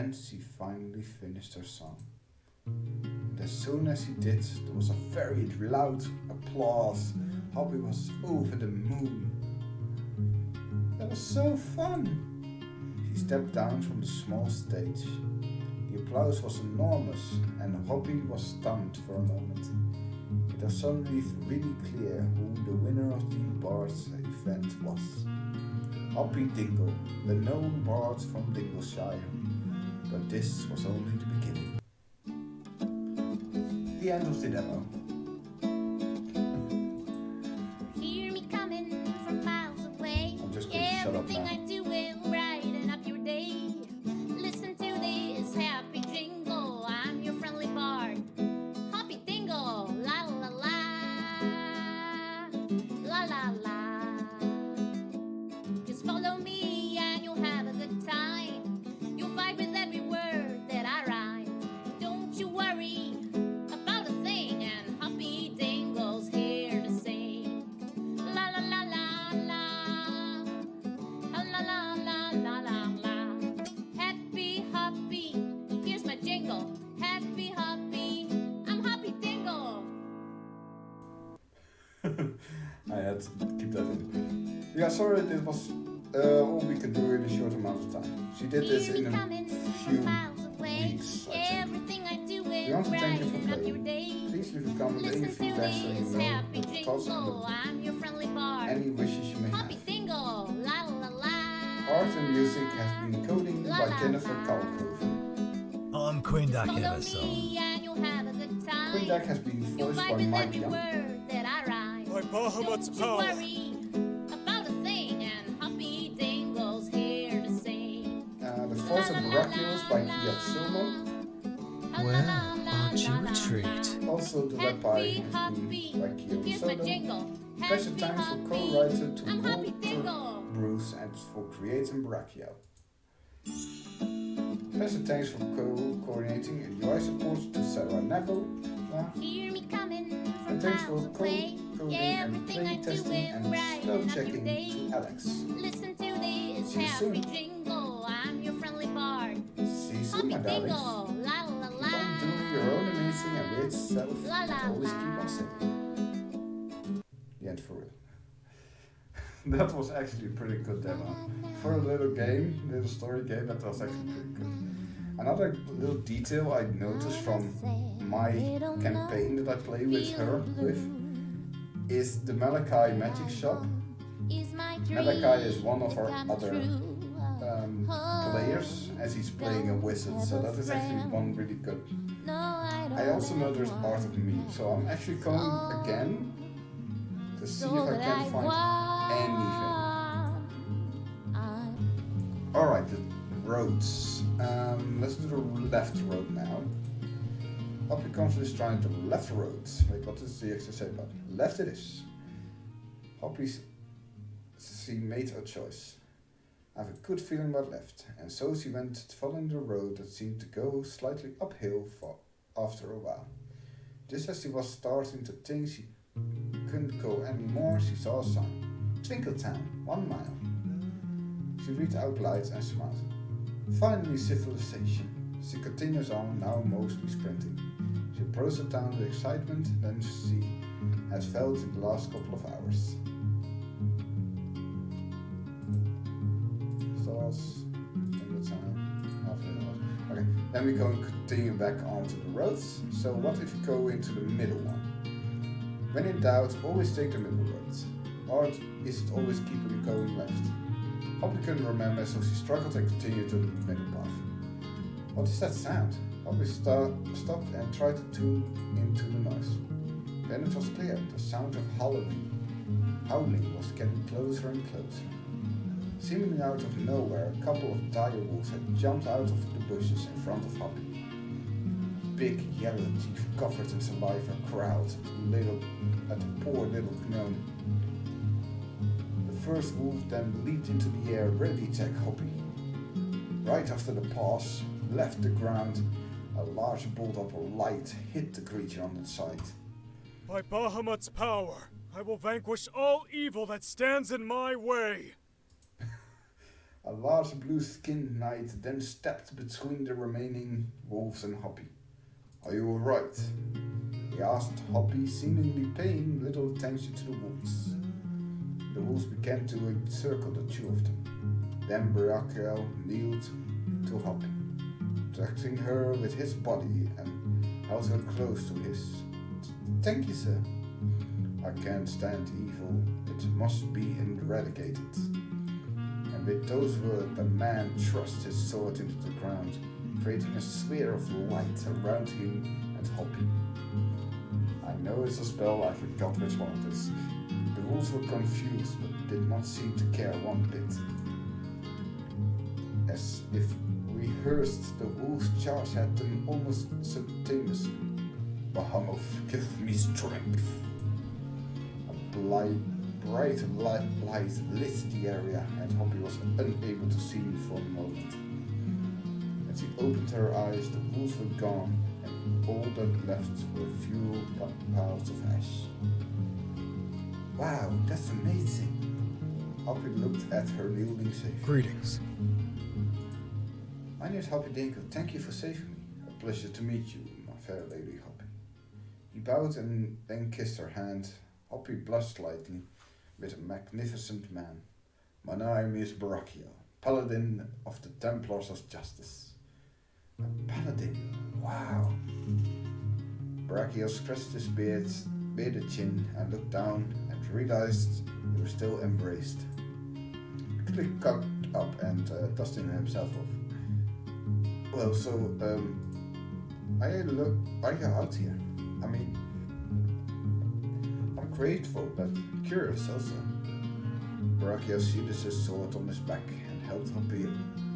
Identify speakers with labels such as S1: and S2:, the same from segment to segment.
S1: then she finally finished her song. And as soon as she did, there was a very loud applause. Hoppy was over the moon. That was so fun! She stepped down from the small stage. The applause was enormous, and Hoppy was stunned for a moment. It was suddenly really clear who the winner of the Bard's event was. Hoppy Dingle, the Gnome Bard from Dingleshire. But this was only the beginning. The end of the demo.
S2: Hear me coming from miles away.
S1: I'm just going to shut up
S2: Everything
S1: now.
S2: I do will brighten up your day. Listen to this happy jingle. I'm your friendly bard. Hoppy Dingle, la la la, la la la. Just follow me and you'll have a good time. You'll vibe with every word that I rhyme. Don't you worry about a thing, and Hoppy Dingle's here to sing. La la la la la, la la la la la la la. Happy Hoppy, here's my jingle. Happy Hoppy, I'm Hoppy Dingle.
S1: I had to keep that in. Yeah, sorry, this was all we could do in a short amount of time. She did this in a few weeks, I think.
S2: Everything I do
S1: We
S2: will
S1: want to thank you for
S2: brighten up your
S1: playing.
S2: day.
S1: Please leave a comment, any
S2: Listen to
S1: feedback so you
S2: this
S1: know
S2: happy
S1: the thoughts
S2: jingle.
S1: and
S2: I'm your friendly bard.
S1: any wishes you may
S2: Hoppy
S1: have.
S2: Dingle, la la la.
S1: Art and music has been coding
S2: La,
S1: by
S2: la,
S1: Jennifer
S2: la.
S1: Kalkoven.
S3: I'm Quindak
S2: Follow
S3: Eversong.
S2: me and you'll have a good time.
S1: Quindak has been
S2: You'll
S1: voiced
S2: vibe
S1: by
S2: with
S1: Mike
S2: every
S1: Young.
S2: word that I rhyme.
S4: By Bahamut's
S2: Don't you
S4: power.
S2: worry about a thing, and Hoppy Dingle's here to sing.
S1: The Force of Barakiel by Gnome Bard.
S3: Well, aren't you a treat?
S1: Also, the
S2: Happy
S1: Lephi has
S2: Hoppy,
S1: been by
S2: here's my
S1: Soto.
S2: jingle.
S1: Special
S2: Happy
S1: thanks for
S2: Hoppy,
S1: co-writer to
S2: I'm Hoppy
S1: Walter
S2: Dingle.
S1: Bruce and for creating Barakiel. Special thanks for co-coordinating and UI support to Sarah Neville.
S2: Hear me coming from
S1: And thanks for
S2: miles away.
S1: coding and
S2: Everything I
S1: play
S2: do
S1: testing
S2: will
S1: and
S2: brighten
S1: spell
S2: up your
S1: checking
S2: day.
S1: to Alex.
S2: Listen to this
S1: See you
S2: happy
S1: soon.
S2: jingle. I'm your friendly bard.
S1: See you soon,
S2: Hoppy
S1: my darlings.
S2: Dingle, la la la.
S1: Keep on doing your own amazing and weird self.
S2: La la
S1: Always keep on
S2: la.
S1: saying. The end for real. That was actually a pretty good demo. For a little game, little story game, that was actually pretty good. Another little detail I noticed from my campaign that I play with her with is the Malachi magic shop. Malachi is one of our other players, as he's playing a wizard, so that is actually one really good. I also know there's art of me, so I'm actually going again to see if I can find anything. Alright, the roads. Let's do the left road now. Hoppy constantly is trying the left road. Wait, what does the extra say about it? Left it is. Hoppy's she made her choice. I have a good feeling about left, and so she went following the road that seemed to go slightly uphill for after a while. Just as she was starting to think she couldn't go anymore, she saw a sign. Twinkletown, 1 mile. She read out loud and smiled. Finally civilization. She continues on, now mostly sprinting. She approached the town with excitement than she had felt in the last couple of hours. Stalls in the town. Okay, then we go and continue back onto the roads. So what if we go into the middle one? When in doubt, always take the middle roads. Or is it always keeping going left? Hoppy couldn't remember, so she struggled and continued to the middle path. What is that sound? Hoppy stopped and tried to tune into the noise. Then it was clear, the sound of howling. Howling was getting closer and closer. Seemingly out of nowhere, a couple of dire wolves had jumped out of the bushes in front of Hoppy. Big yellow teeth covered in saliva growled at the poor little gnome. The first wolf then leaped into the air, ready to attack Hoppy. Right after the paws left the ground, a large bolt of light hit the creature on its side.
S4: By Bahamut's power, I will vanquish all evil that stands in my way.
S1: A large blue-skinned knight then stepped between the remaining wolves and Hoppy. "Are you alright?" he asked Hoppy, seemingly paying little attention to the wolves. The wolves began to encircle the two of them. Then Barakiel kneeled to Hoppy, touching her with his body and held her close to his. "Thank you, sir. I can't stand evil. It must be eradicated." And with those words, the man thrust his sword into the ground, creating a sphere of light around him and Hoppy. I know it's a spell, I forgot which one it is. The wolves were confused, but did not seem to care one bit. As if rehearsed, the wolves charged at them almost simultaneously. "Bahamut, give me strength." A bright light lit the area, and Hoppy was unable to see me for a moment. As she opened her eyes, the wolves were gone, and all that left were a few piles of ash. "Wow, that's amazing." Hoppy looked at her kneeling savior.
S3: Greetings.
S1: "My name is Hoppy Dingle. Thank you for saving me. A pleasure to meet you, my fair lady Hoppy." He bowed and then kissed her hand. Hoppy blushed slightly, with a magnificent man. "My name is Barakiel, Paladin of the Templars of Justice." "A paladin? Wow." Barakiel scratched his bearded chin and looked down and realized he was still embraced. He quickly got up and dusted himself off. "Well, so, are you out here? I mean, I'm grateful, but curious also." Barakiel sheathed his sword on his back and helped Hoppy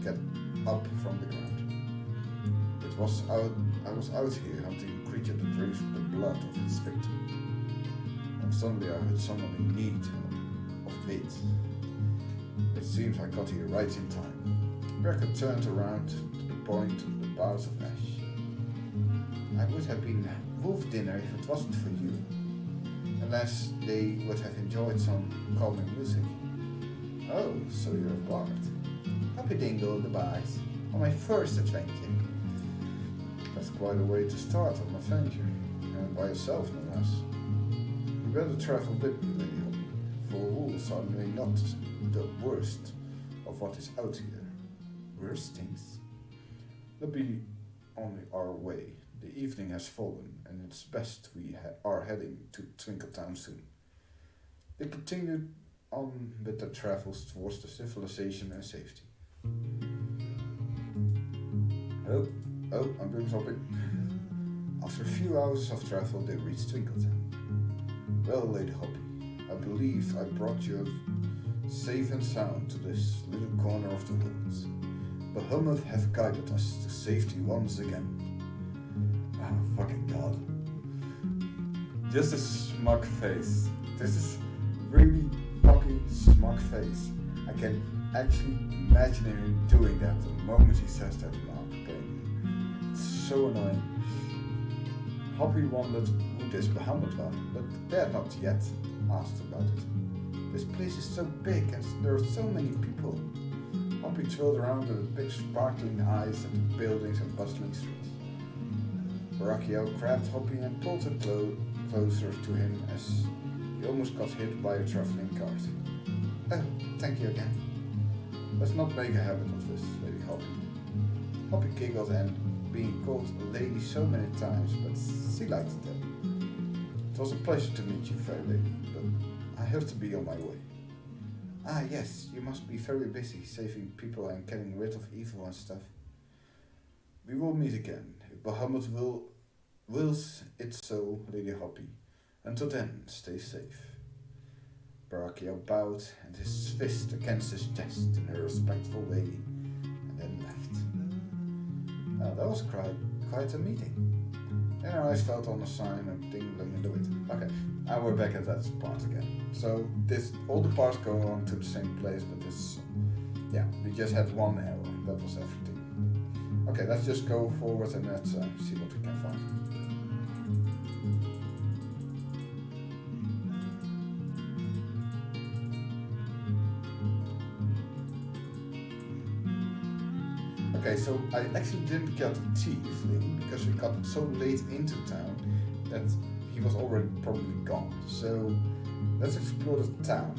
S1: get up from the ground. I was out here hunting a creature that drinks the blood of its victim. And suddenly I heard someone in need of aid. It seems I got here right in time. Barakiel turned around to the point of the piles of ash. "I would have been wolf dinner if it wasn't for you. Unless they would have enjoyed some calming music." "Oh, so you're a bard." "Hoppy Dingle the Bard, on my first adventure." "That's quite a way to start an adventure, and by yourself no less. You better travel with me, Lady Hoppy, for wolves are not the worst of what is out here." "Worst things?" "They'll be on our way. The evening has fallen, and it's best we are heading to Twinkletown soon." They continued on with their travels towards the civilization and safety. Oh, I'm doing something. After a few hours of travel, they reached Twinkletown. "Well, Lady Hoppy, I believe I brought you safe and sound to this little corner of the world. Bahamut have guided us to safety once again." Oh, fucking god. Just a smug face. This is really fucking smug face. I can actually imagine him doing that the moment he says that mark thing. It's so annoying. Hoppy wondered who this Bahamut was, but dared not yet asked about it. This place is so big and there are so many people. Hoppy twirled around with big sparkling eyes at the buildings and bustling streets. Barakiel grabbed Hoppy and pulled her closer to him as he almost got hit by a traveling cart. "Oh, thank you again. Let's not make a habit of this, Lady Hoppy." Hoppy giggled, and being called a lady so many times, but she liked it then. "It was a pleasure to meet you, fair lady, but I have to be on my way." "Ah, yes, you must be very busy saving people and getting rid of evil and stuff." "We will meet again, if Bahamut wills it so, Lady Hoppy. Until then, stay safe." Barakiel bowed and his fist against his chest in a respectful way, and then left. That was quite a meeting. Then her eyes fell on a sign and tingling in the wind. Okay, now we're back at that part again. So all the parts go on to the same place, but we just had one error. That was everything. Okay, let's just go forward and let's see what we can find. Okay, so I actually didn't get the Tiefling because we got so late into town that he was already probably gone. So let's explore the town.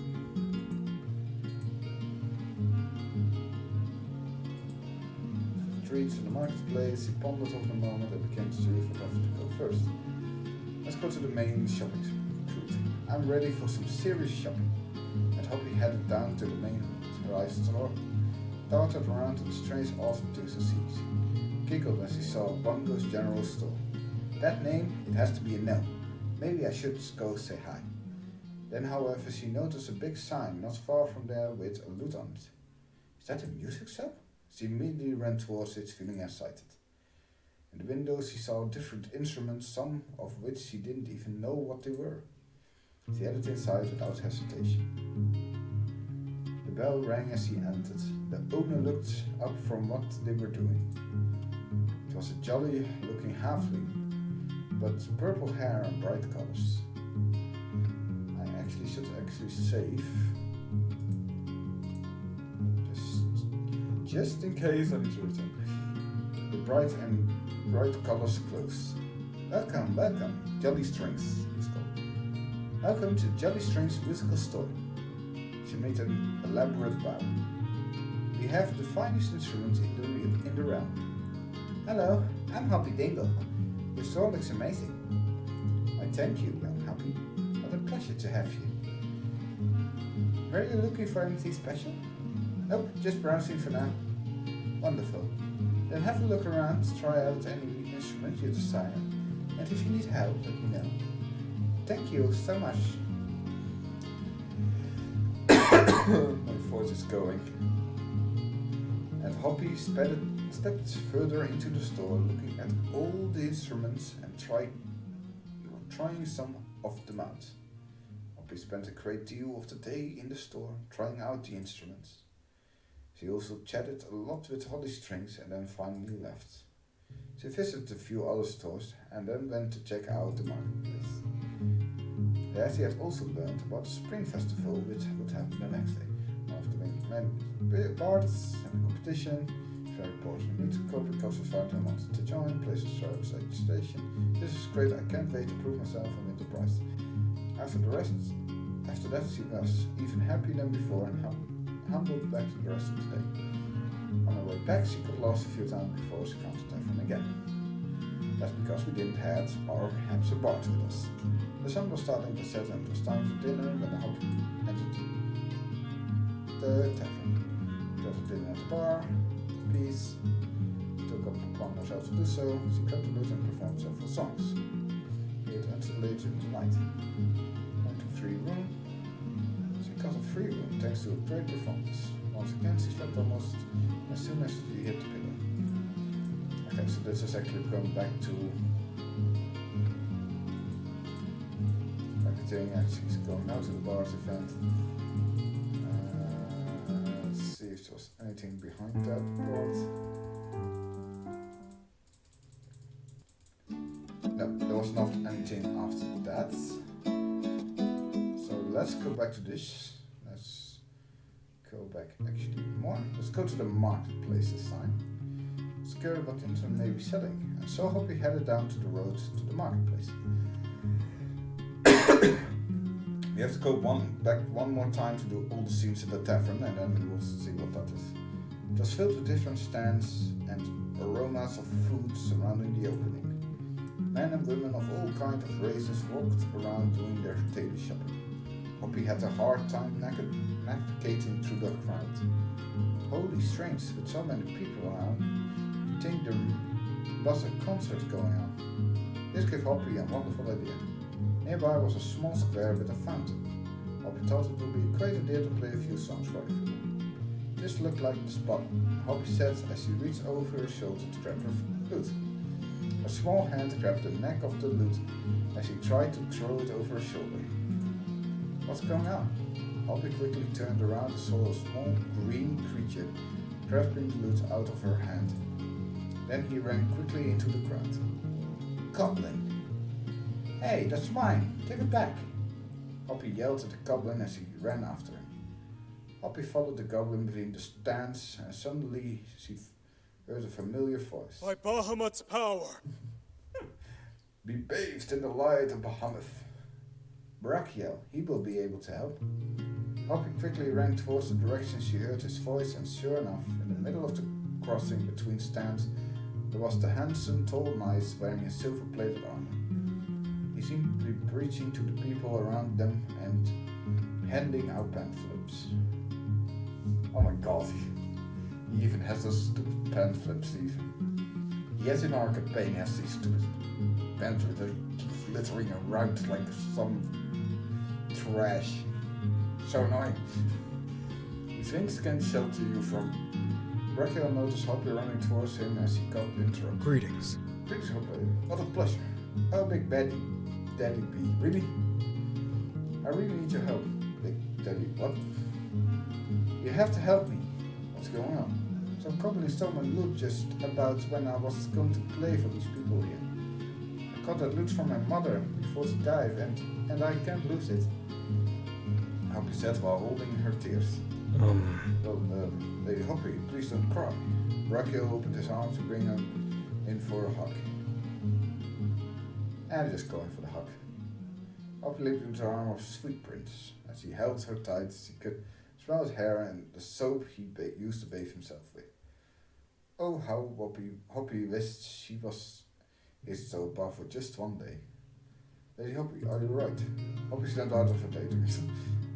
S1: Streets in the marketplace, he pondered over the moment and began to choose what have to go first. Let's go to the main shopping street. I'm ready for some serious shopping. And Hoppy headed down to the main road. Her eyes darted around at the strange awesome things he sees. Giggled as he saw Bungo's general store. That name, it has to be a gnome. Maybe I should go say hi. Then, however, she noticed a big sign not far from there with a lute on it. Is that a music shop? She immediately ran towards it, feeling excited. In the windows she saw different instruments, some of which she didn't even know what they were. She headed inside without hesitation. The bell rang as he entered. The owner looked up from what they were doing. It was a jolly-looking halfling, but purple hair and bright colors. I should save. Just in case I need to return. The bright colors close. Welcome, Jolly Strings, he's called. Welcome to Jolly Strings musical store. She made an elaborate bow. We have the finest instruments in the realm. Hello, I'm Hoppy Dingle. Your store looks amazing. I thank you, young Hoppy. What a pleasure to have you. Were you looking for anything special? Nope, just browsing for now. Wonderful. Then have a look around, try out any instrument you desire, and if you need help, let me know. Thank you so much. My voice is going. And Hoppy stepped further into the store, looking at all the instruments and trying some of them out. Hoppy spent a great deal of the day in the store, trying out the instruments. She also chatted a lot with Holly Strings and then finally left. She visited a few other stores and then went to check out the marketplace. There she had also learned about the spring festival which would happen the next day. One of the main parts and the competition. Very important me to go because we found I wanted to join. Places right outside the station. This is great, I can't wait to prove myself and win the prize. After that she was even happier than before and humbled back to the rest of the day. On her way back, she got lost a few times before she found the tavern again. That's because we didn't have our hamster Bard with us. The sun was starting to set and it was time for dinner when the Hoppy entered the tavern. She got the dinner at the bar, peace. She took upon herself to do so. She cut the lute and performed several songs. She ate until late in the night. Went to a free room. She got a free room thanks to a great performance. Once again, she slept almost as soon as she hit the pillow. Okay, so this is actually going back to everything as she's going out to the bar's event. Let's see if there was anything behind that part. No, there was not anything after that. So let's go back to this. Let's go back actually more. Let's go to the marketplace this time. Scared what Intern may be selling, and so Hoppy headed down to the road to the marketplace. We have to go back one more time to do all the scenes at the tavern, and then we will see what that is. It was filled with different stands and aromas of food surrounding the opening. Men and women of all kinds of races walked around doing their daily shopping. Hoppy had a hard time navigating through the crowd. Holy strange, with so many people around, you'd think there was a concert going on. This gave Hoppy a wonderful idea. Nearby was a small square with a fountain. Hoppy thought it would be a great idea to play a few songs for everyone. This looked like the spot, Hoppy said as she reached over her shoulder to grab her lute. A small hand grabbed the neck of the lute as he tried to throw it over her shoulder. What's going on? Hoppy quickly turned around and saw a small green creature grasping the lute out of her hand. Then he ran quickly into the crowd. Goblin! Hey, that's mine! Give it back! Hoppy yelled at the goblin as he ran after him. Hoppy followed the goblin between the stands and suddenly she heard a familiar voice.
S4: By Bahamut's power.
S1: Be bathed in the light of Bahamut. Barakiel, he will be able to help. Hoppy quickly ran towards the direction she heard his voice, and sure enough, in the middle of the crossing between stands, there was the handsome, tall knight wearing a silver-plated armor. He seemed to be preaching to the people around them and handing out pamphlets. Oh my god, he even has those stupid pamphlets even. He has in our campaign has these stupid pamphlets that keep littering around like some trash. So annoying. His wings can shelter you from. Barakiel noticed Hoppy running towards him as he got interrupted.
S3: Greetings.
S1: Greetings, Hoppy. What a pleasure. Oh, Big Daddy. Daddy B. Really? I really need your help. Big Daddy, what? You have to help me. What's going on? Some company stole my loot just about when I was going to play for these people here. I got that loot from my mother before she died, and I can't lose it. Hoppy said while holding her tears. Well, Lady Hoppy, please don't cry. Barakiel opened his arms to bring her in for a hug. And just going for the hug. Hoppy linked into the arm of Sweet Prince. As he held her tight, she could smell his hair and the soap he used to bathe himself with. Oh, how Hoppy wished she was his soap bar for just one day. Lady Hoppy, are you right? Hoppy stepped out of her daydream.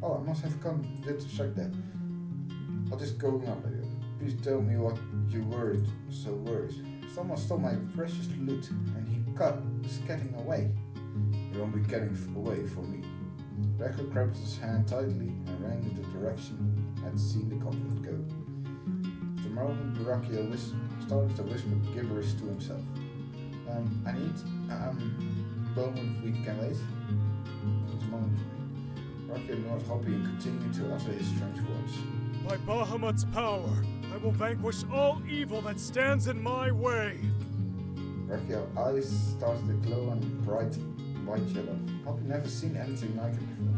S1: Oh, I must have come to check that. What is going on, lady? Please tell me what you worried, so worried. Someone stole my precious loot, and he is getting away. He won't be getting away from me. Barakiel grabbed his hand tightly and ran in the direction he had seen the goblin go. At the moment, Barakiel started to whisper gibberish to himself. I need a moment we can wait. It's a moment for me. Barakiel ignored Hoppy and continued to utter his strange words.
S4: By Bahamut's power, I will vanquish all evil that stands in my way.
S1: Barakiel's eyes started to glow and bright white yellow. Hoppy never seen anything like it before.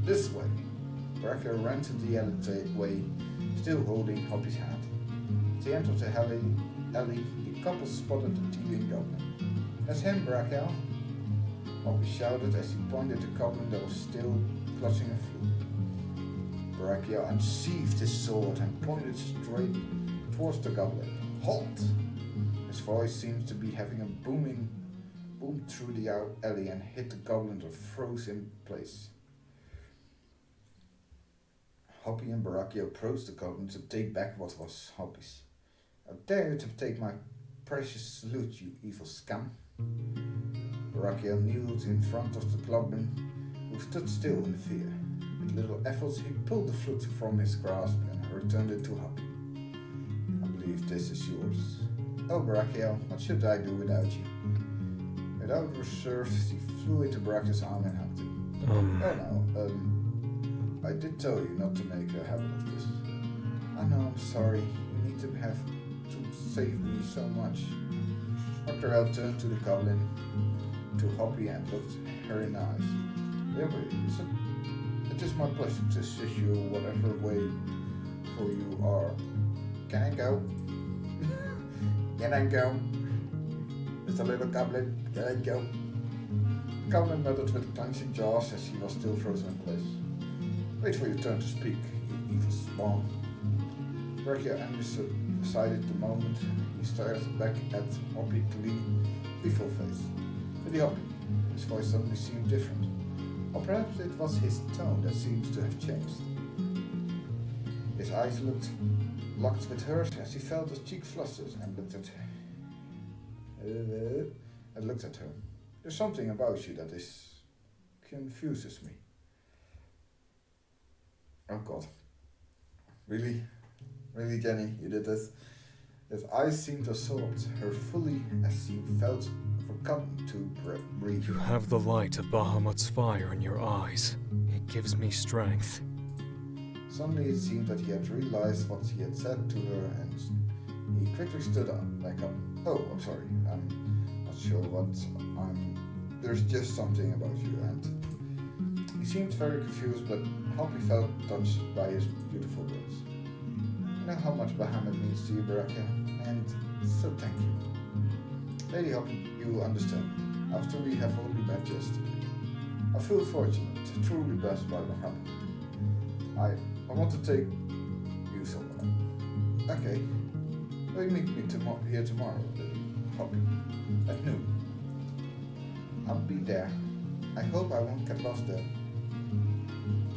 S1: This way. Barakiel ran to the alleyway, still holding Hoppy's hand. As he entered the alley, the couple spotted the Tiefling goblin. That's him, Barakiel. Hoppy shouted as he pointed the goblin that was still clutching a flute. Barakiel unsheathed his sword and pointed straight towards the goblin. Halt! His voice seemed to be having a boom through the alley and hit the goblin that froze in place. Hoppy and Barakiel approached the goblin to take back what was Hoppy's. How dare you to take my precious loot, you evil scum! Barakiel kneeled in front of the goblin, who stood still in fear. With little efforts, he pulled the flute from his grasp and returned it to Hoppy. I believe this is yours. Oh, Barakiel, what should I do without you? Without reserve, she flew into Barakiel's arm and hugged him. Oh no, I did tell you not to make a habit of this. I know, I'm sorry. You need to have to save me so much. Barakiel turned to the goblin, to Hoppy, and looked her in the eyes. Yeah, but it is my pleasure to assist you whatever way for you are. Can I go? Can I go? It's a little goblin. Can I go? The goblin muttered with clenching jaws as he was still frozen in place. Wait for your turn to speak, you evil spawn. Barakiel decided the moment he stared back at Hoppy gleeful face. Lady Hoppy, his voice suddenly seemed different. Or perhaps it was his tone that seems to have changed. His eyes locked with hers as he felt his cheek flustered and looked at her. There's something about you that confuses me. Oh God. Really? Really, Jenny, you did this? His eyes seemed to absorb her fully as he felt forgotten to breathe.
S3: You have the light of Bahamut's fire in your eyes. It gives me strength.
S1: Suddenly it seemed that he had realized what he had said to her, and he quickly stood up, back up. Oh, I'm sorry. I'm not sure what there's just something about you, and he seemed very confused, but Hoppy felt touched by his beautiful words. You know how much Bahamut means to you, Barakiel, and So thank you. Lady Hoppy, you understand. After we have only met yesterday, I feel fortunate, truly blessed by what happened. I want to take you somewhere. Okay. Will you meet me here tomorrow, Lady Hoppy? At noon. I'll be there. I hope I won't get lost there.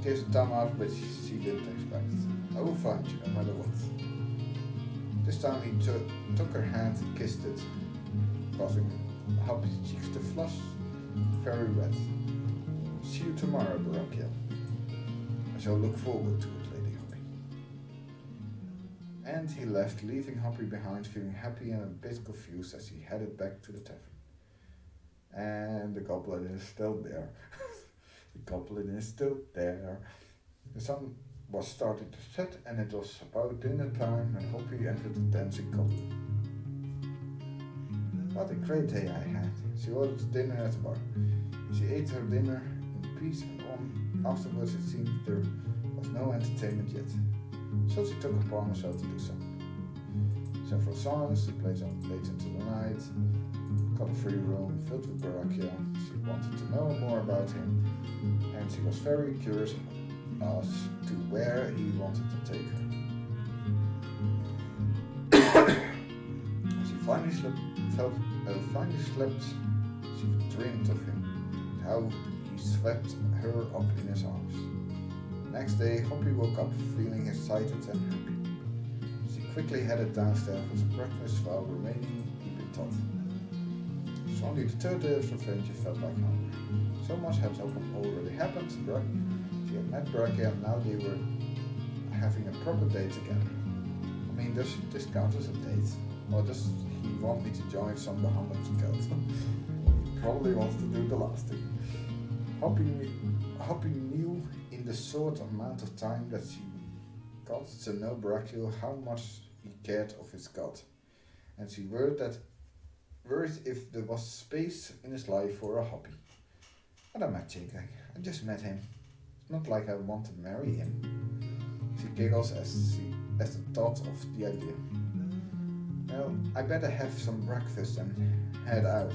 S1: Gives a thumb out which she didn't expect. I will find you no matter what. This time he took her hand and kissed it, causing Hoppy's cheeks to flush very red. See you tomorrow, Barakiel. I shall look forward to it, Lady Hoppy. And he left, leaving Hoppy behind, feeling happy and a bit confused as he headed back to the tavern. And the goblin is still there. The goblin is still there. The sun was starting to set, and it was about dinner time when Hoppy entered the dancing goblin. What a great day I had. She ordered dinner at the bar. She ate her dinner in peace, and afterwards it seemed there was no entertainment yet. So she took upon herself to do so. Several songs she played on late into the night, got a free room filled with Barakiel. She wanted to know more about him, and she was very curious as to where he wanted to take her. She finally slept, she dreamed of him, and how he swept her up in his arms. Next day, Hoppy woke up feeling excited and happy. She quickly headed downstairs for some breakfast while remaining deep in thought. It was only the third day of revenge she felt like hungry. So much had already happened. She had met Barakiel, and now they were having a proper date together. I mean, does this count as a date? Or does he want me to join some Bahamut cult? He probably wants to do the last thing. Hoppy knew in the short amount of time that she got to know Barakiel how much he cared of his god. And she worried if there was space in his life for a Hoppy. And I just met him. It's not like I want to marry him. She giggles as the thought of the idea. Well, I better have some breakfast and head out.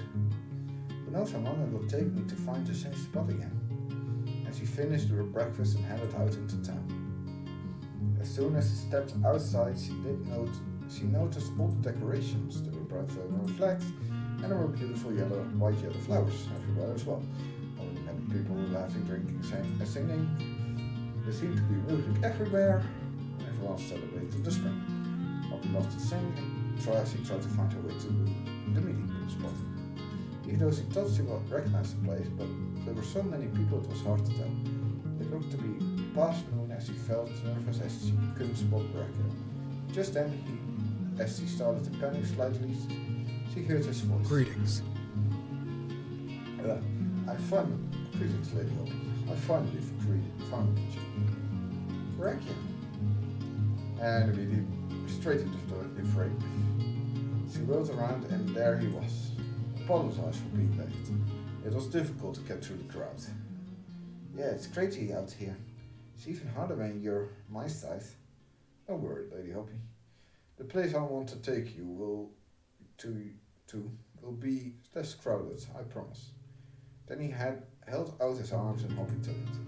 S1: Who knows how long it will take me to find the same spot again. And she finished her breakfast and headed out into town. As soon as she stepped outside, she noticed all the decorations. There were bright yellow flags, and there were beautiful white yellow flowers everywhere as well. And people laughing, drinking, singing. There seemed to be music everywhere. Everyone celebrated the spring. Hoppy loved to sing, and she tried to find her way to the meeting spot. Even though she thought she would recognize the place, but there were so many people it was hard to tell. It looked to be past noon as she felt nervous as she couldn't spot Barakiel. Just then, as she started to panic slightly, she heard his voice.
S3: Greetings.
S1: Greetings, Lady Hoppy. I finally found you. Barakiel. And immediately, straight into the fray. She whirled around, and there he was. Apologized for being late. It was difficult to get through the crowd. Yeah, it's crazy out here. It's even harder when you're my size. Don't worry, Lady Hoppy. The place I want to take you will be less crowded, I promise. Then he held out his arms and Hoppy took it.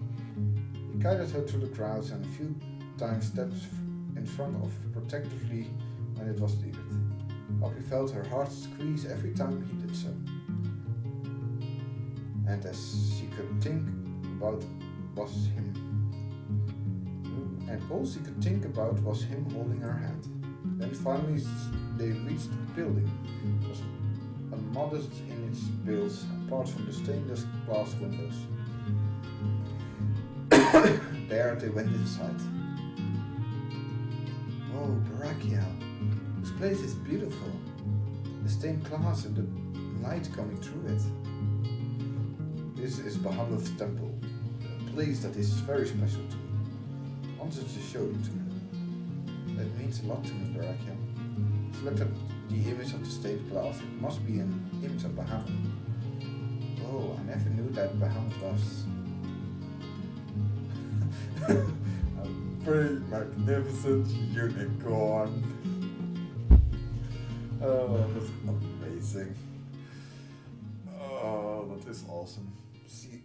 S1: He guided her through the crowds and a few times stepped in front of protectively when it was needed. Hoppy felt her heart squeeze every time he did so. And as she could think about was him. And all she could think about was him holding her hand. Then finally they reached the building. It was modest in its build, apart from the stainless glass windows. There they went inside. Oh, Barakiel. This place is beautiful. The stained glass and the light coming through it. This is Bahamut's temple, a place that is very special to me. I wanted to show you to me. That means a lot to me, Barakiel. She looked at the image of the stained glass. It must be an image of Bahamut. Oh, I never knew that Bahamut was a pretty magnificent unicorn. Oh, that's amazing. Oh, that is awesome. See,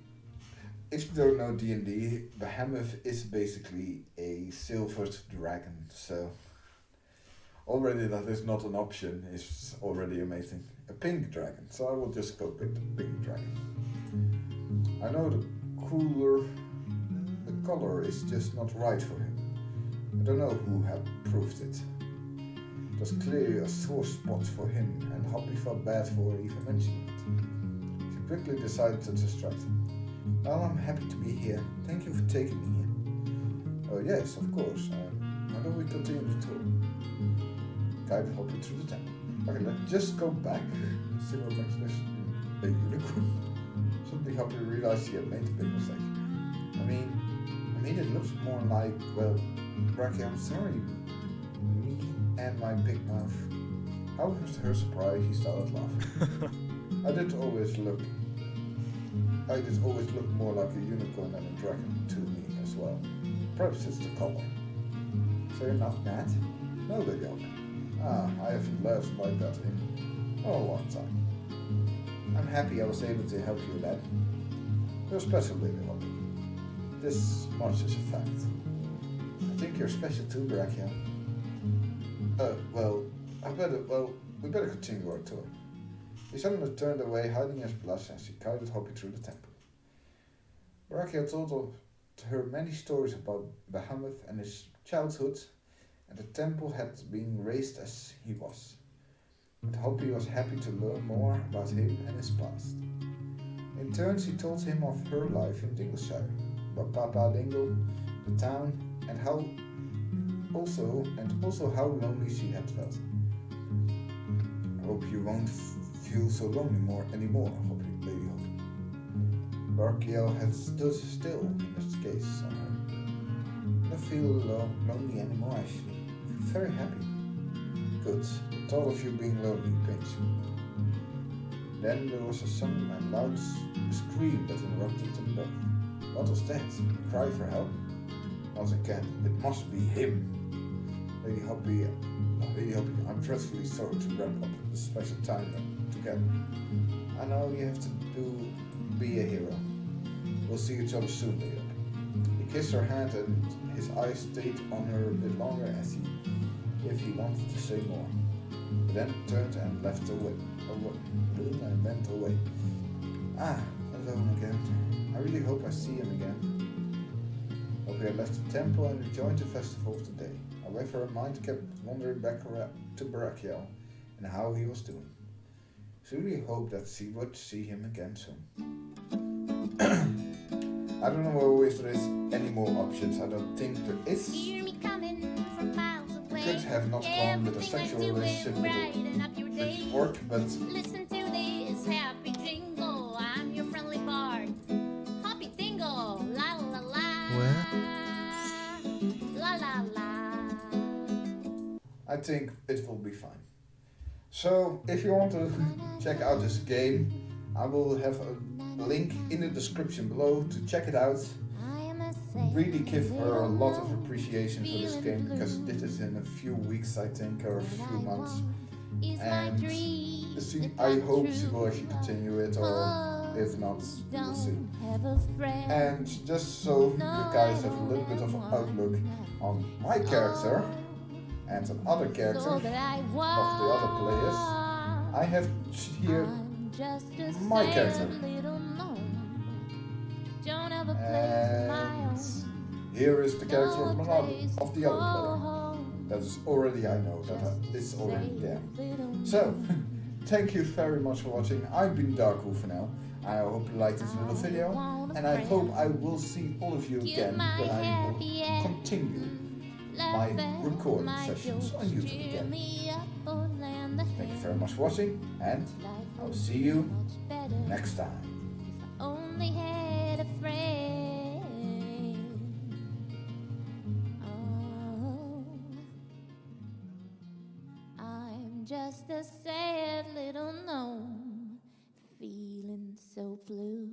S1: if you don't know D&D, Behemoth is basically a silvered dragon, so already that is not an option is already amazing. A pink dragon, so I will just go with the pink dragon. I know the color is just not right for him. I don't know who had proved it. It was clearly a sore spot for him, and Hoppy felt bad for even mentioning it. She quickly decided to distract him. Well, I'm happy to be here. Thank you for taking me here. Oh yes, of course. Why don't we continue the tour? Guided Hoppy through the temple. Okay, let's just go back. See what makes this a unicorn. Suddenly Hoppy realized he had made a big mistake. I mean, it looks more like, well, Barakiel, I'm sorry. Me and my big mouth. How was her surprise, he started laughing. I did always look more like a unicorn than a dragon to me as well. Perhaps it's the color. So you're not mad? No, Lady Hoppy. I haven't laughed like that in a long time. I'm happy I was able to help you, lad. You're special, Lady Hoppy. This much is a fact. I think you're special too, Barakiel. We better continue our tour. He suddenly turned away, hiding his blush as he guided Hoppy through the temple. Barakiel told her many stories about Behemoth and his childhood, and the temple had been raised as he was. And Hoppy was happy to learn more about him and his past. In turn, she told him of her life in Dingleshire, about Papa Dingle, the town, and also how lonely she had felt. I hope you won't feel so lonely anymore, Lady Hoppy. Barakiel had stood still in his gaze on her. I don't feel lonely anymore, actually. I'm very happy. Good. The thought of you being lonely pains me. Then there was a sudden and loud scream that interrupted them both. What was that? A cry for help? Not again. It must be him. Lady Hoppy, I'm dreadfully sorry to wrap up this special time together. I know you have to be a hero. We'll see each other soon, Lady Hoppy. He kissed her hand and his eyes stayed on her a bit longer if he wanted to say more. But then turned and went away. Alone again. I really hope I see him again. Hoppy had left the temple and rejoined the festival of the day. However, her mind kept wandering back to Barakiel and how he was doing. She really hoped that she would see him again soon. I don't know if there is any more options. I don't think there is.
S2: Hear me coming from miles away.
S1: Could have not gone with a sexual relationship with a orc, but
S2: Listen to this happy jingle. I'm your friendly bard. Hoppy Dingle. La la la.
S3: Where?
S2: La la la.
S1: I think it will be fine. So, if you want to check out this game, I will have a link in the description below to check it out. Really give her a lot of appreciation for this game because it did it in a few weeks, I think, or a few months. And I hope she will actually continue it, or if not, we'll see. And just so you guys have a little bit of an outlook on my character and on other characters of the other players, I have here my character. And here is the character of the other player. That is already, I know, that it's already there. So, thank you very much for watching. I've been Darkwool for now. I hope you liked this little video, and I hope I will see all of you again when I will continue my recording sessions on YouTube again. Thank you very much for watching, and I'll see you next time.
S2: Only had a friend. Oh, I'm just a sad little gnome, feeling so blue.